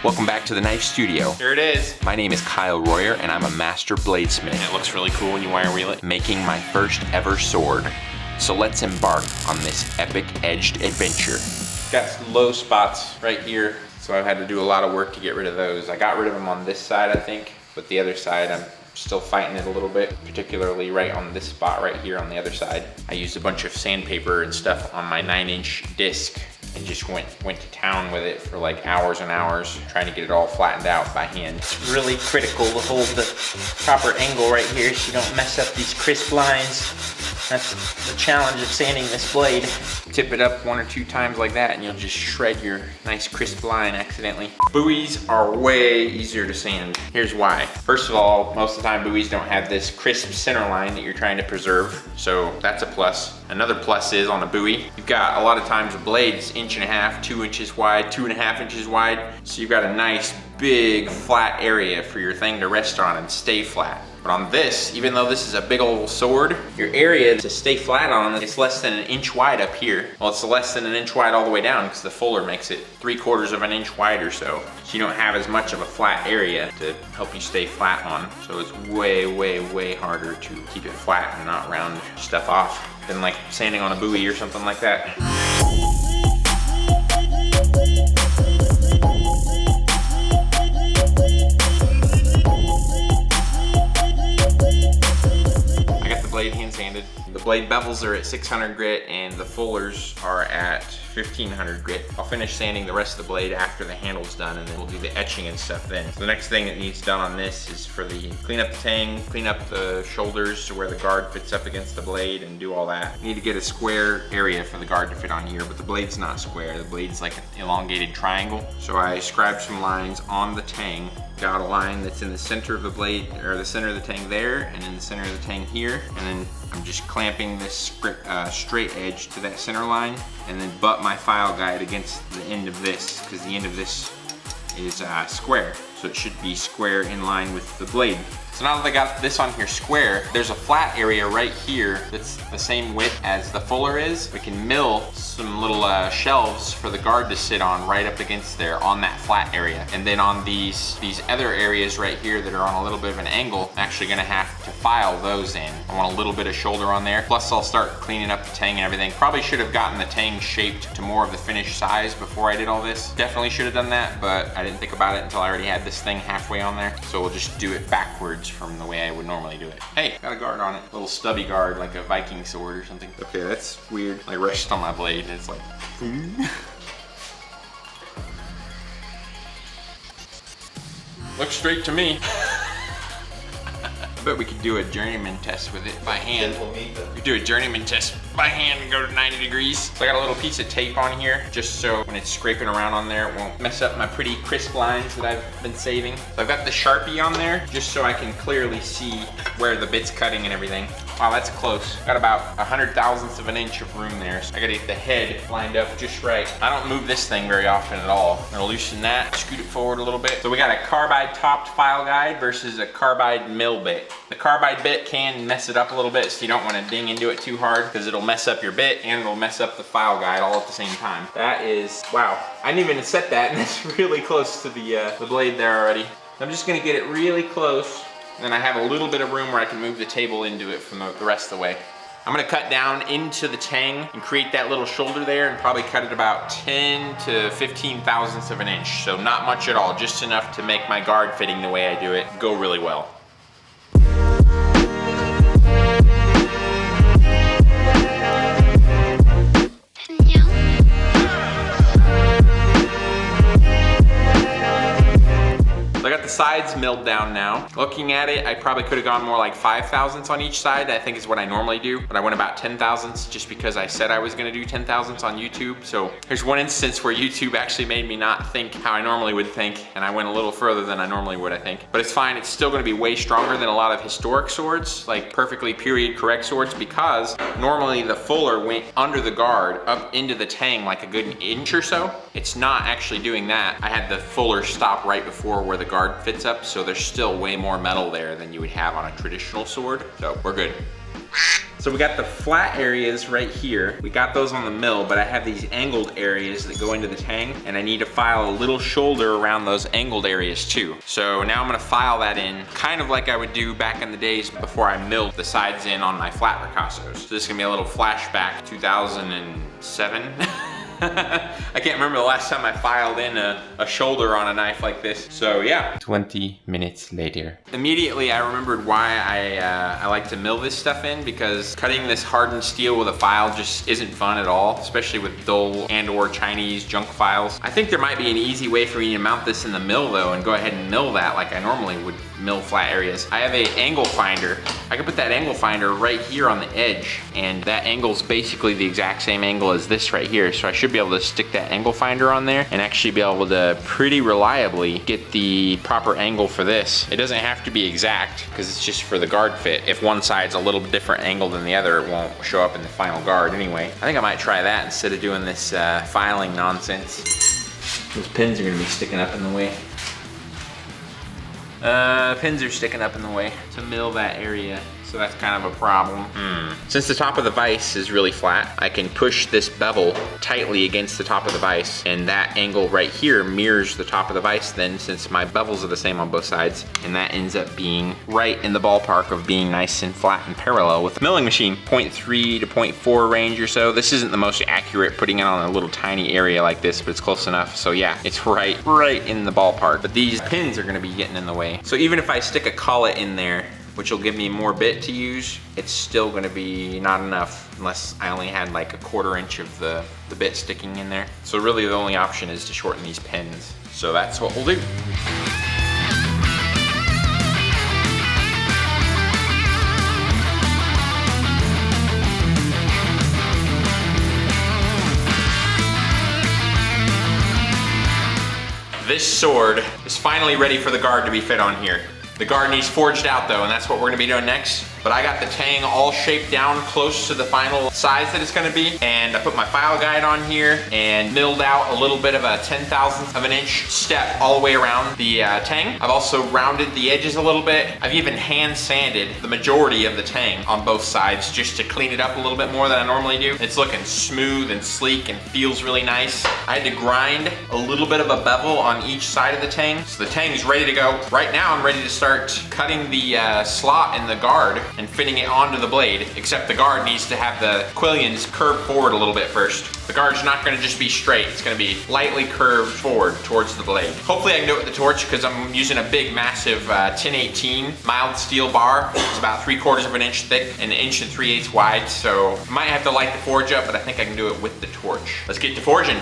Welcome back to the Knife Studio. Here it is. My name is Kyle Royer and I'm a master bladesmith. And it looks really cool when you wire wheel it. Making my first ever sword. So let's embark on this epic edged adventure. Got some low spots right here, so I've had to do a lot of work to get rid of those. I got rid of them on this side, I think, but the other side I'm still fighting it a little bit, particularly right on this spot right here on the other side. I used a bunch of sandpaper and stuff on my 9-inch disc and just went to town with it for like hours and hours trying to get it all flattened out by hand. It's really critical to hold the proper angle right here so you don't mess up these crisp lines. That's the challenge of sanding this blade. Tip it up 1 or 2 times like that and you'll just shred your nice crisp line accidentally. Buoys are way easier to sand. Here's why. First of all, most of the time buoys don't have this crisp center line that you're trying to preserve, so that's a plus. Another plus is on a buoy, you've got a lot of times a blade is 1.5 inches, 2 inches wide, 2.5 inches wide, so you've got a nice big flat area for your thing to rest on and stay flat. But on this, even though this is a big old sword, your area to stay flat on is less than 1 inch wide up here. Well, it's less than 1 inch wide all the way down because the fuller makes it 3/4 of an inch wide or so. So you don't have as much of a flat area to help you stay flat on. So it's way, way, way harder to keep it flat and not round stuff off than like sanding on a buoy or something like that. Blade hand sanded. The blade bevels are at 600 grit and the fullers are at 1500 grit. I'll finish sanding the rest of the blade after the handle's done and then we'll do the etching and stuff then. So the next thing that needs done on this is for the clean up the tang, clean up the shoulders to where the guard fits up against the blade and do all that. Need to get a square area for the guard to fit on here, but the blade's not square. The blade's like an elongated triangle. So I scribed some lines on the tang. Got a line that's in the center of the blade, or the center of the tang there, and in the center of the tang here. And then I'm just clamping this straight edge to that center line, and then butt my file guide against the end of this, because the end of this is square. So it should be square in line with the blade. So now that I got this on here square, there's a flat area right here that's the same width as the fuller is. We can mill some little shelves for the guard to sit on right up against there on that flat area. And then on these other areas right here that are on a little bit of an angle, I'm actually gonna have to file those in. I want a little bit of shoulder on there. Plus I'll start cleaning up the tang and everything. Probably should have gotten the tang shaped to more of the finished size before I did all this. Definitely should have done that, but I didn't think about it until I already had this thing halfway on there. So we'll just do it backwards from the way I would normally do it. Hey, got a guard on it. A little stubby guard, like a Viking sword or something. Okay, that's weird. I rushed on my blade and it's like, looks straight to me. I bet we could do a journeyman test with it by hand. We could do a journeyman test by hand and go to 90 degrees. So I got a little piece of tape on here just so when it's scraping around on there, it won't mess up my pretty crisp lines that I've been saving. So I've got the Sharpie on there just so I can clearly see where the bit's cutting and everything. Wow, that's close. Got about 100,000ths of an inch of room there. So I gotta get the head lined up just right. I don't move this thing very often at all. I'm gonna loosen that, scoot it forward a little bit. So we got a carbide topped file guide versus a carbide mill bit. The carbide bit can mess it up a little bit, so you don't wanna ding into it too hard because it'll mess up your bit and it'll mess up the file guide all at the same time. That is, wow. I didn't even set that and it's really close to the blade there already. I'm just gonna get it really close. Then I have a little bit of room where I can move the table into it from the rest of the way. I'm gonna cut down into the tang and create that little shoulder there and probably cut it about 10 to 15 thousandths of an inch. So not much at all, just enough to make my guard fitting the way I do it go really well. I got the sides milled down now. Looking at it, I probably could have gone more like 5 thousandths on each side. I think is what I normally do, but I went about 10 thousandths just because I said I was gonna do 10 thousandths on YouTube. So here's one instance where YouTube actually made me not think how I normally would think, and I went a little further than I normally would, I think. But it's fine, it's still gonna be way stronger than a lot of historic swords, like perfectly period correct swords, because normally the fuller went under the guard up into the tang like a good inch or so. It's not actually doing that. I had the fuller stop right before where the guard fits up, so there's still way more metal there than you would have on a traditional sword, so we're good. So So we got the flat areas right here. We got those on the mill, but I have these angled areas that go into the tang, and I need to file a little shoulder around those angled areas too. So now I'm gonna file that in, kind of like I would do back in the days before I milled the sides in on my flat Picassos. So this is gonna be a little flashback, 2007. I can't remember the last time I filed in a shoulder on a knife like this. So yeah. 20 minutes later. Immediately I remembered why I like to mill this stuff in, because cutting this hardened steel with a file just isn't fun at all, especially with dull and or Chinese junk files. I think there might be an easy way for me to mount this in the mill though, and go ahead and mill that like I normally would mill flat areas. I have a angle finder. I can put that angle finder right here on the edge, and that angle is basically the exact same angle as this right here. So I should be able to stick that angle finder on there and actually be able to pretty reliably get the proper angle for this. It doesn't have to be exact because it's just for the guard fit. If one side's a little different angle than the other, it won't show up in the final guard anyway. I think I might try that instead of doing this filing nonsense. Those pins are gonna be sticking up in the way. Pins are sticking up in the way to mill that area, so that's kind of a problem. Since the top of the vise is really flat, I can push this bevel tightly against the top of the vise, and that angle right here mirrors the top of the vise then, since my bevels are the same on both sides, and that ends up being right in the ballpark of being nice and flat and parallel with the milling machine. 0.3 to 0.4 range or so. This isn't the most accurate putting it on a little tiny area like this, but it's close enough. So yeah, it's right in the ballpark. But these pins are gonna be getting in the way. So even if I stick a collet in there, which will give me more bit to use, it's still gonna be not enough unless I only had like a 1/4 inch of the bit sticking in there. So really the only option is to shorten these pins. So that's what we'll do. This sword is finally ready for the guard to be fit on here. The guard needs forged out though, and that's what we're gonna be doing next. But I got the tang all shaped down close to the final size that it's gonna be. And I put my file guide on here and milled out a little bit of a 1/10,000th of an inch step all the way around the tang. I've also rounded the edges a little bit. I've even hand sanded the majority of the tang on both sides just to clean it up a little bit more than I normally do. It's looking smooth and sleek and feels really nice. I had to grind a little bit of a bevel on each side of the tang. So the tang is ready to go. Right now I'm ready to start cutting the slot in the guard and fitting it onto the blade, except the guard needs to have the quillions curved forward a little bit first. The guard's not gonna just be straight, it's gonna be lightly curved forward towards the blade. Hopefully I can do it with the torch because I'm using a big, massive 1018 mild steel bar. It's about 3/4 of an inch thick and 1 3/8 inches wide, so I might have to light the forge up, but I think I can do it with the torch. Let's get to forging.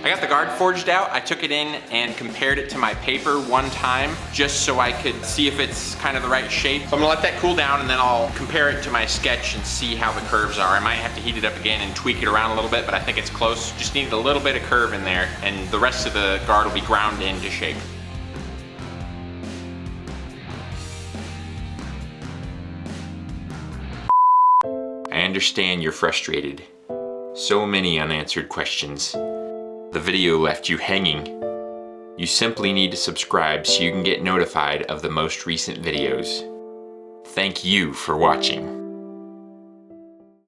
I got the guard forged out. I took it in and compared it to my paper one time just so I could see if it's kind of the right shape. So I'm gonna let that cool down and then I'll compare it to my sketch and see how the curves are. I might have to heat it up again and tweak it around a little bit, but I think it's close. Just needed a little bit of curve in there and the rest of the guard will be ground into shape. I understand you're frustrated. So many unanswered questions. The video left you hanging. You simply need to subscribe so you can get notified of the most recent videos. Thank you for watching.